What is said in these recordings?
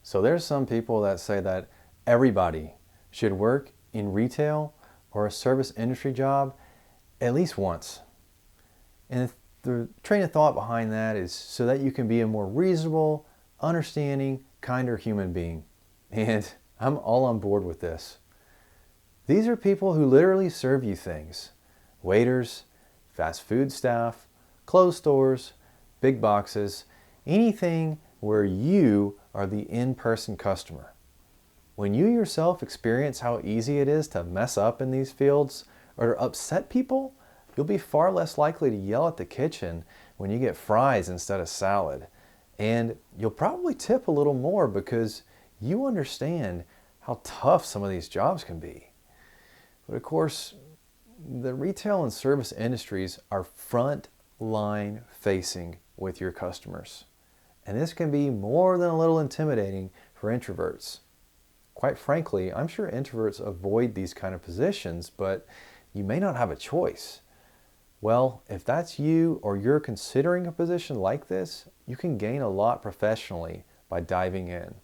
So there's some people that say that everybody should work in retail or a service industry job at least once. And the train of thought behind that is so that you can be a more reasonable, understanding, kinder human being. And I'm all on board with this. These are people who literally serve you things. Waiters, fast food staff, clothes stores, big boxes, anything where you are the in-person customer. When you yourself experience how easy it is to mess up in these fields or to upset people, you'll be far less likely to yell at the kitchen when you get fries instead of salad. And you'll probably tip a little more because you understand how tough some of these jobs can be. But of course, the retail and service industries are front line facing with your customers. And this can be more than a little intimidating for introverts. Quite frankly, I'm sure introverts avoid these kind of positions, but you may not have a choice. Well, if that's you or you're considering a position like this, you can gain a lot professionally by diving in.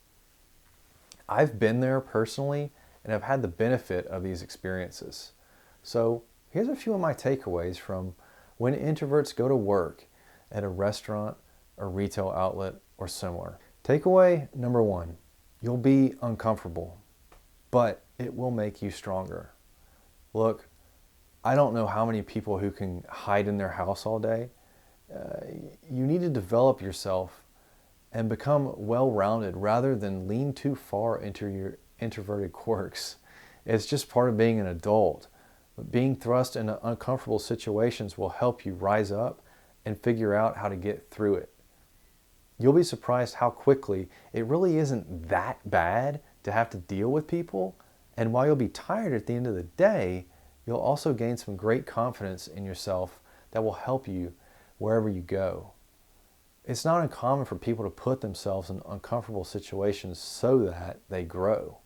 I've been there personally and have had the benefit of these experiences. So here's a few of my takeaways from when introverts go to work at a restaurant or retail outlet or similar. Takeaway number one, you'll be uncomfortable, but it will make you stronger. Look, I don't know how many people who can hide in their house all day. You need to develop yourself and become well-rounded rather than lean too far into your introverted quirks. It's just part of being an adult. Being thrust into uncomfortable situations will help you rise up and figure out how to get through it. You'll be surprised how quickly it really isn't that bad to have to deal with people, and while you'll be tired at the end of the day, you'll also gain some great confidence in yourself that will help you wherever you go. It's not uncommon for people to put themselves in uncomfortable situations so that they grow.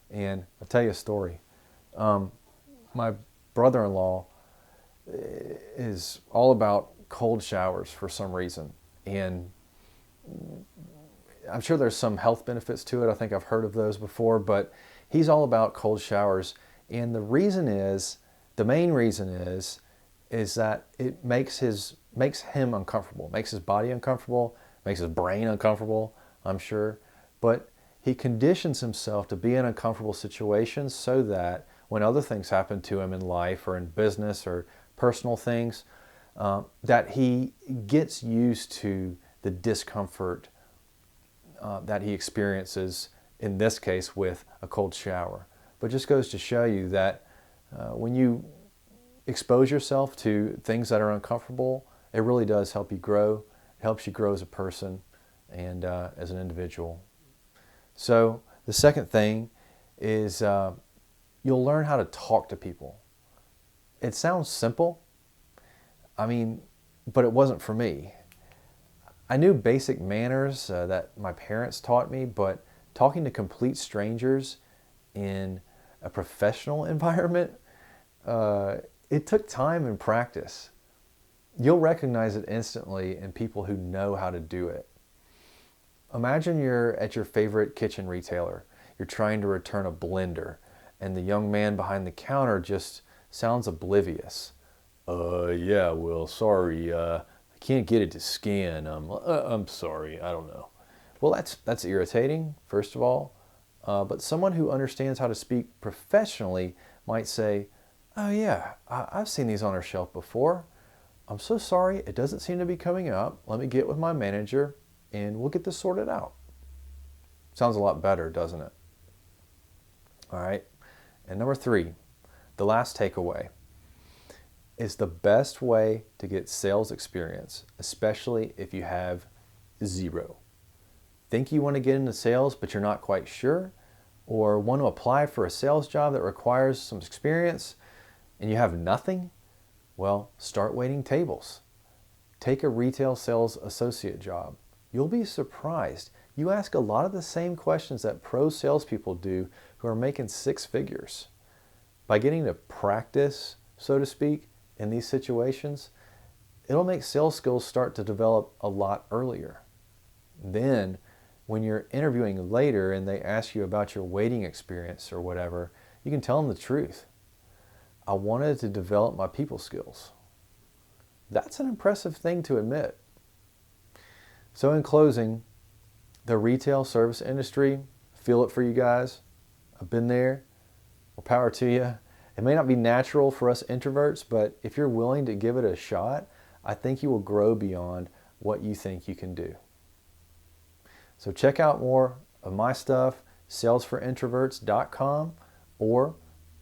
And I'll tell you a story. My brother-in-law is all about cold showers for some reason. And I'm sure there's some health benefits to it. I think I've heard of those before, but he's all about cold showers. And the main reason is that it makes him uncomfortable, makes his body uncomfortable, makes his brain uncomfortable, I'm sure. But he conditions himself to be in uncomfortable situations so that when other things happen to him in life or in business or personal things, that he gets used to the discomfort that he experiences, in this case with a cold shower. But just goes to show you that when you expose yourself to things that are uncomfortable, it really does help you grow. It helps you grow as a person and as an individual. So the second thing is you'll learn how to talk to people. It sounds simple, but it wasn't for me. I knew basic manners that my parents taught me, but talking to complete strangers in a professional environment, it took time and practice. You'll recognize it instantly in people who know how to do it. Imagine you're at your favorite kitchen retailer. You're trying to return a blender, and the young man behind the counter just sounds oblivious. Yeah, well, sorry, I can't get it to scan. I'm sorry, I don't know. Well, that's irritating, first of all. But someone who understands how to speak professionally might say, oh yeah, I've seen these on our shelf before. I'm so sorry, it doesn't seem to be coming up. Let me get with my manager and we'll get this sorted out. Sounds a lot better, doesn't it? All right. And number 3, the last takeaway, is the best way to get sales experience, especially if you have 0. Think you want to get into sales, but you're not quite sure, or want to apply for a sales job that requires some experience and you have nothing? Well, start waiting tables. Take a retail sales associate job. You'll be surprised. You ask a lot of the same questions that pro salespeople do who are making 6 figures. By getting to practice, so to speak, in these situations, it'll make sales skills start to develop a lot earlier. Then when you're interviewing later and they ask you about your waiting experience or whatever, you can tell them the truth. I wanted to develop my people skills. That's an impressive thing to admit. So in closing, the retail service industry, feel it for you guys. I've been there. More power to you. It may not be natural for us introverts, but if you're willing to give it a shot, I think you will grow beyond what you think you can do. So check out more of my stuff, salesforintroverts.com, or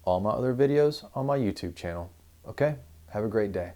all my other videos on my YouTube channel. Okay? Have a great day.